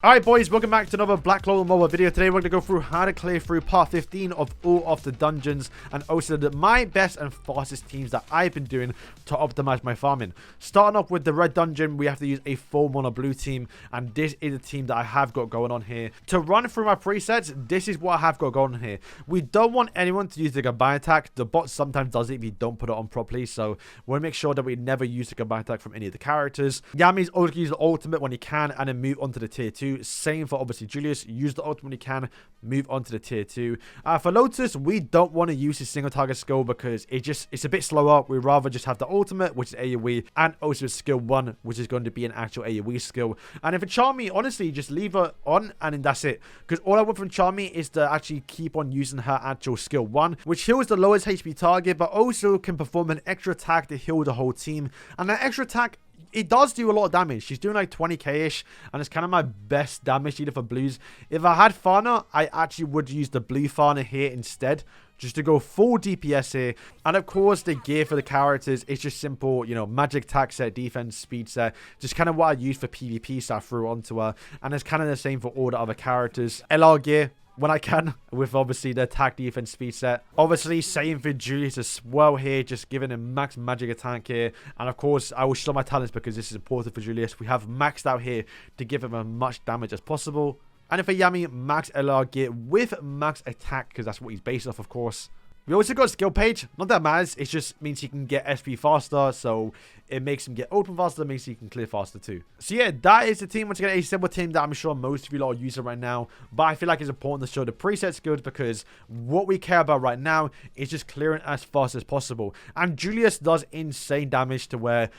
Alright boys, welcome back to another Black Clover mobile video. Today we're going to go through how to clear through part 15 of all of the dungeons and also my best and fastest teams that I've been doing to optimize my farming. Starting off with the red dungeon, we have to use a full mono blue team, and this is the team that I have got going on here. To run through my presets, this is what I have got going on here. We don't want anyone to use the combine attack. The bot sometimes does it if you don't put it on properly, so we'll make sure that we never use the combine attack from any of the characters. Yami's always use the ultimate when he can and then move on to the tier 2. Same for obviously Julius. Use the ultimate when you can, move on to the tier 2. For Lotus, we don't want to use his single target skill because it's a bit slower. We'd rather just have the ultimate, which is AoE, and also skill 1, which is going to be an actual AoE skill. And if for Charmy, honestly, just leave her on and then that's it. Because all I want from Charmy is to actually keep on using her actual skill 1, which heals the lowest HP target, but also can perform an extra attack to heal the whole team. And that extra attack, it does do a lot of damage. She's doing like 20k-ish, and it's kind of my best damage dealer for blues. If I had Fauna, I actually would use the blue Fauna here instead, just to go full DPS here. And of course, the gear for the characters is just simple, you know, magic attack set, defense, speed set, just kind of what I use for PvP, so I threw onto her. And it's kind of the same for all the other characters. LR gear, when I can, with obviously the attack, defense, speed set. Obviously, same for Julius as well here, just giving him max magic attack here. And of course, I will show my talents because this is important for Julius. We have maxed out here to give him as much damage as possible. And for Yami, max LR gear with max attack, because that's what he's based off, of course. We also got a skill page. Not that matters. It just means he can get SP faster. So it makes him get open faster. It makes he can clear faster too. So yeah, that is the team. Once again, a simple team that I'm sure most of you lot are using right now. But I feel like it's important to show the preset skills because what we care about right now is just clearing as fast as possible. And Julius does insane damage to where,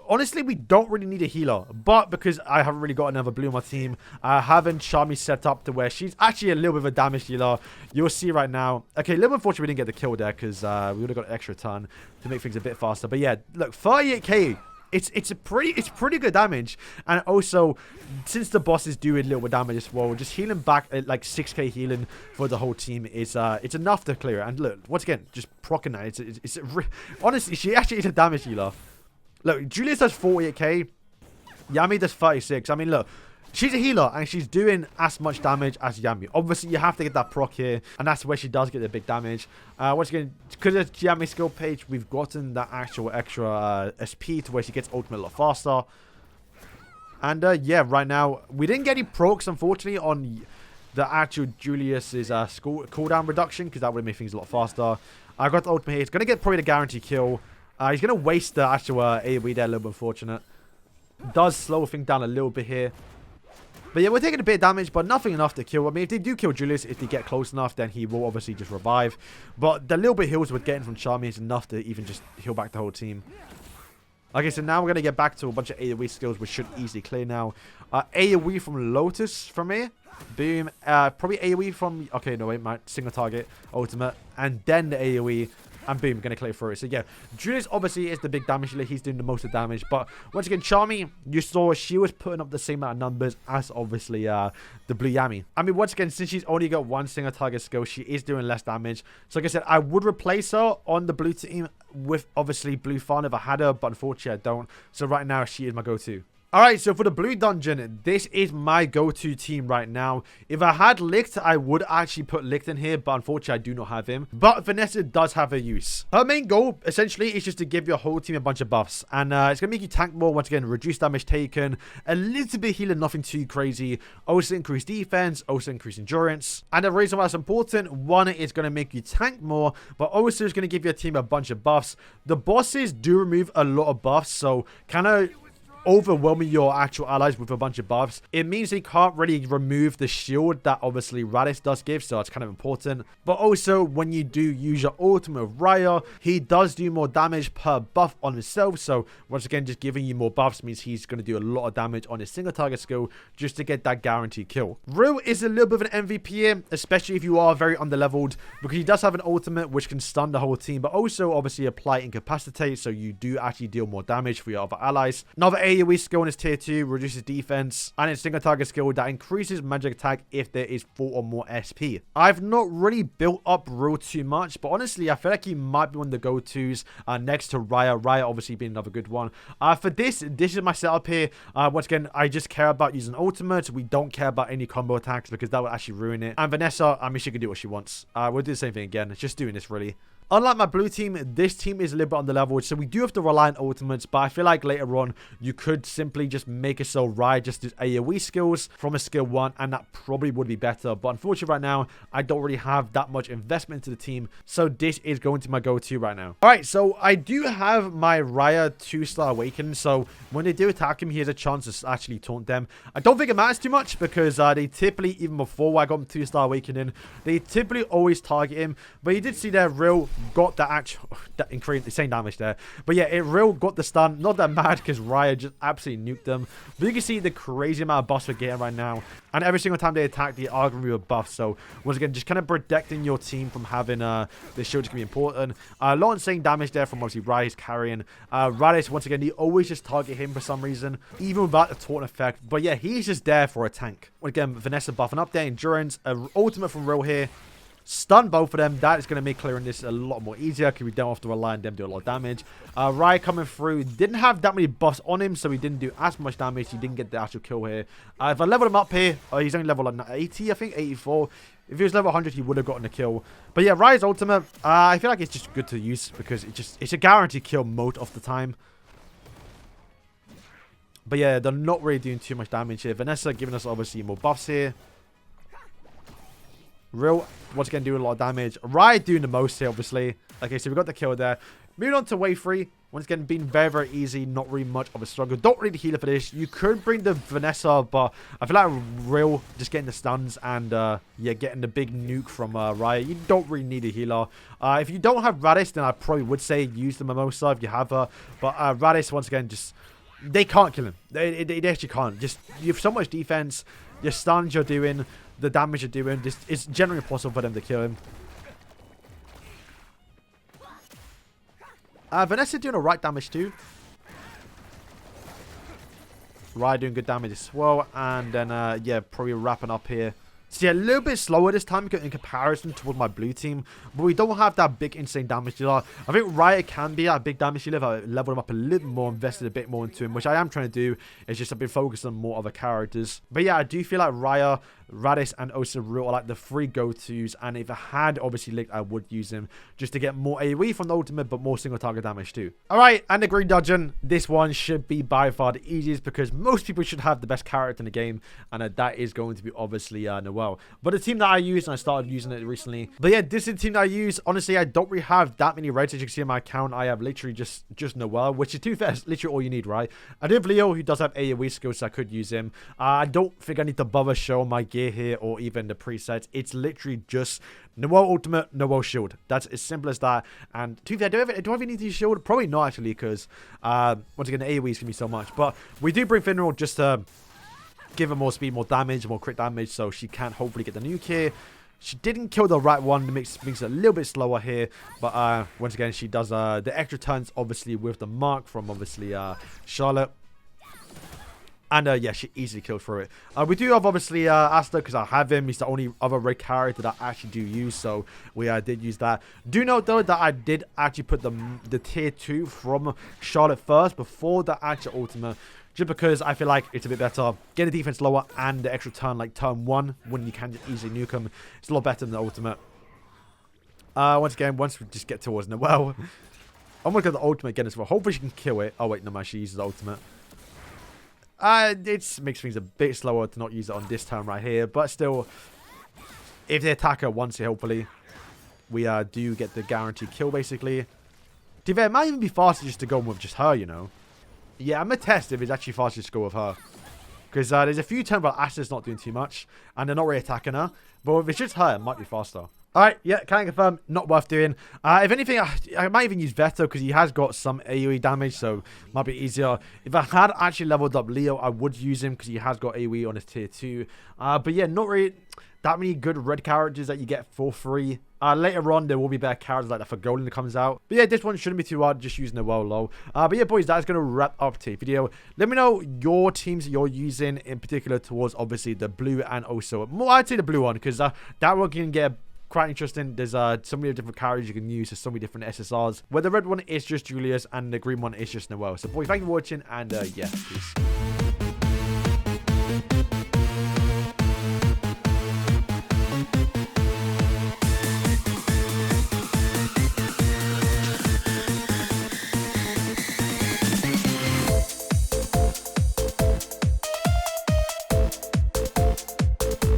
honestly, we don't really need a healer, but because I haven't really got another blue on my team, I haven't Charmy set up to where she's actually a little bit of a damage dealer. You'll see right now. Okay, a little unfortunate we didn't get the kill there because we would have got an extra ton to make things a bit faster. But yeah, look, 38k. It's pretty good damage. And also, since the boss is doing a little bit of damage as well, just healing back at like 6k healing for the whole team is it's enough to clear it. And look, once again, just proccing that. Honestly, she actually is a damage healer. Look, Julius does 48k. Yami does 36. I mean, look, she's a healer and she's doing as much damage as Yami. Obviously, you have to get that proc here, and that's where she does get the big damage. Once again, because of Yami's skill page, we've gotten that actual extra SP to where she gets ultimate a lot faster. And yeah, right now, we didn't get any procs, unfortunately, on the actual Julius's cooldown reduction, because that would have made things a lot faster. I got the ultimate here. It's going to get probably the guarantee kill. He's going to waste the actual AoE there, a little bit unfortunate. Does slow things down a little bit here. But yeah, we're taking a bit of damage, but nothing enough to kill. I mean, if they do kill Julius, if they get close enough, then he will obviously just revive. But the little bit heals we're getting from Charmy is enough to even just heal back the whole team. Okay, so now we're going to get back to a bunch of AoE skills, which should easily clear now. AoE from Lotus from here. Boom. Probably AoE from... Okay, no, wait, my single target, ultimate. And then the AoE. And boom, going to clear through it. So yeah, Julius obviously is the big damage dealer. He's doing the most of the damage. But once again, Charmy, you saw she was putting up the same amount of numbers as obviously the blue Yami. I mean, once again, since she's only got one single target skill, she is doing less damage. So like I said, I would replace her on the blue team with obviously blue Fawn if I had her. But unfortunately, I don't. So right now, she is my go-to. Alright, so for the blue dungeon, this is my go-to team right now. If I had Licht, I would actually put Licht in here, but unfortunately I do not have him. But Vanessa does have a use. Her main goal, essentially, is just to give your whole team a bunch of buffs. And it's going to make you tank more, once again, reduce damage taken, a little bit healing, nothing too crazy. Also increase defense, also increase endurance. And the reason why that's important, one, it's going to make you tank more, but also it's going to give your team a bunch of buffs. The bosses do remove a lot of buffs, so kind of overwhelming your actual allies with a bunch of buffs. It means they can't really remove the shield that obviously Raditz does give, so it's kind of important. But also, when you do use your ultimate with Raya, he does do more damage per buff on himself, so once again, just giving you more buffs means he's going to do a lot of damage on his single target skill just to get that guaranteed kill. Rue is a little bit of an MVP here, especially if you are very underleveled, because he does have an ultimate which can stun the whole team, but also obviously apply incapacitate, so you do actually deal more damage for your other allies. Another AoE skill in his tier 2 reduces defense, and its single target skill that increases magic attack if there is 4 or more SP. I've not really built up Reroll too much, but honestly, I feel like he might be one of the go-tos next to Raya. Raya obviously being another good one. For this is my setup here. Once again, I just care about using ultimate. We don't care about any combo attacks because that will actually ruin it. And Vanessa, I mean, she can do what she wants. We'll do the same thing again. It's just doing this really. Unlike my blue team, this team is a little bit underleveled, so we do have to rely on ultimates, but I feel like later on, you could simply just make it so Raya just does AoE skills from a skill 1, and that probably would be better. But unfortunately right now, I don't really have that much investment into the team, so this is going to be my go-to right now. Alright, so I do have my Raya 2-star Awaken, so when they do attack him, he has a chance to actually taunt them. I don't think it matters too much, because they typically, even before I got him 2-star Awakening, they typically always target him, but you did see their real got the actual insane damage there, but yeah, it real got the stun. Not that mad because Raya just absolutely nuked them, but you can see the crazy amount of buffs we're getting right now, and every single time they attack, they are going to be a buff. So once again, just kind of protecting your team from having this shield is going to be important. A lot of insane damage there from obviously Raya's carrying. Raditz, once again, they always just target him for some reason, even without the taunt effect, but yeah, he's just there for a tank. Once again, Vanessa buffing up their endurance, ultimate from Reroll here. Stun both of them. That is going to make clearing this a lot more easier because we don't have to rely on them to do a lot of damage. Raya coming through. Didn't have that many buffs on him, so he didn't do as much damage. He didn't get the actual kill here. If I leveled him up here, he's only level 80, I think, 84. If he was level 100, he would have gotten a kill. But yeah, Raya's ultimate, I feel like it's just good to use because it's a guaranteed kill most of the time. But yeah, they're not really doing too much damage here. Vanessa giving us obviously more buffs here. Real, once again, doing a lot of damage. Raya doing the most here, obviously. Okay, so we got the kill there. Moving on to wave 3. Once again, being very, very easy. Not really much of a struggle. Don't really heal for this. You could bring the Vanessa, but I feel like Real just getting the stuns and, yeah, getting the big nuke from Raya. You don't really need a healer. If you don't have Raditz, then I probably would say use the Mimosa if you have her. But Raditz, once again, just... They can't kill him. They actually can't. Just, you have so much defense. Your stuns you're doing... The damage you're doing, just it's generally impossible for them to kill him. Vanessa doing alright damage too. Raya doing good damage as well. And then, yeah, probably wrapping up here. So yeah, a little bit slower this time in comparison towards my blue team. But we don't have that big insane damage dealer. I think Raya can be a big damage dealer if I leveled him up a little more, invested a bit more into him, which I am trying to do. It's just I've been focused on more other characters. But yeah, I do feel like Raya, Raditz, and also Reroll are like the 3 go-tos. And if I had obviously linked, I would use him just to get more AoE from the ultimate, but more single target damage too. Alright, and the green dungeon. This one should be by far the easiest because most people should have the best character in the game. And that is going to be obviously Noelle. But the team that I use, and I started using it recently. But yeah, this is the team that I use. Honestly, I don't really have that many reds as you can see on my account. I have literally just Noelle, which is, to be fair, literally all you need, right? I do have Leo, who does have AoE skills, so I could use him. I don't think I need to bother showing my gear here or even the presets. It's literally just Noelle ultimate, Noelle shield. That's as simple as that. And to be fair, do I even need to use shield? Probably not, actually, because once again, the AoE is going to be so much. But we do bring Finral just to... give her more speed, more damage, more crit damage, so she can hopefully get the nuke here. She didn't kill the right one, makes it a little bit slower here, but once again, she does the extra turns, obviously, with the mark from, obviously, Charlotte. And, yeah, she easily killed through it. We do have, obviously, Asta, because I have him. He's the only other red character that I actually do use, so we did use that. Do note, though, that I did actually put the tier 2 from Charlotte first, before the actual ultimate, just because I feel like it's a bit better. Get the defense lower and the extra turn, like turn 1, when you can just easily nuke them. It's a lot better than the ultimate. Once again, once we just get towards Noelle, I'm going to go the ultimate again as well. Hopefully she can kill it. Oh, wait, no, man, she uses the ultimate. It makes things a bit slower to not use it on this turn right here. But still, if the attacker wants it, hopefully, we do get the guaranteed kill, basically. To be fair, it might even be faster just to go with just her, you know. Yeah, I'm going to test if it's actually faster to go with her. Because there's a few turns where Asta's not doing too much. And they're not really attacking her. But if it's just her, it might be faster. Alright, yeah, can I confirm, not worth doing. If anything, I might even use Veto because he has got some AoE damage, so might be easier. If I had actually leveled up Leo, I would use him because he has got AoE on his tier 2. But yeah, not really that many good red characters that you get for free. Later on, there will be better characters like that for Golden that comes out. But yeah, this one shouldn't be too hard, just using the well low. But yeah, boys, that's going to wrap up today's video. Let me know your teams you're using, in particular towards, obviously, the blue and also, more I'd say the blue one, because that one can get quite interesting. There's so many different characters you can use. There's so many different SSRs, where the red one is just Julius and the green one is just Noel. So boys, thank you for watching, and yeah, peace.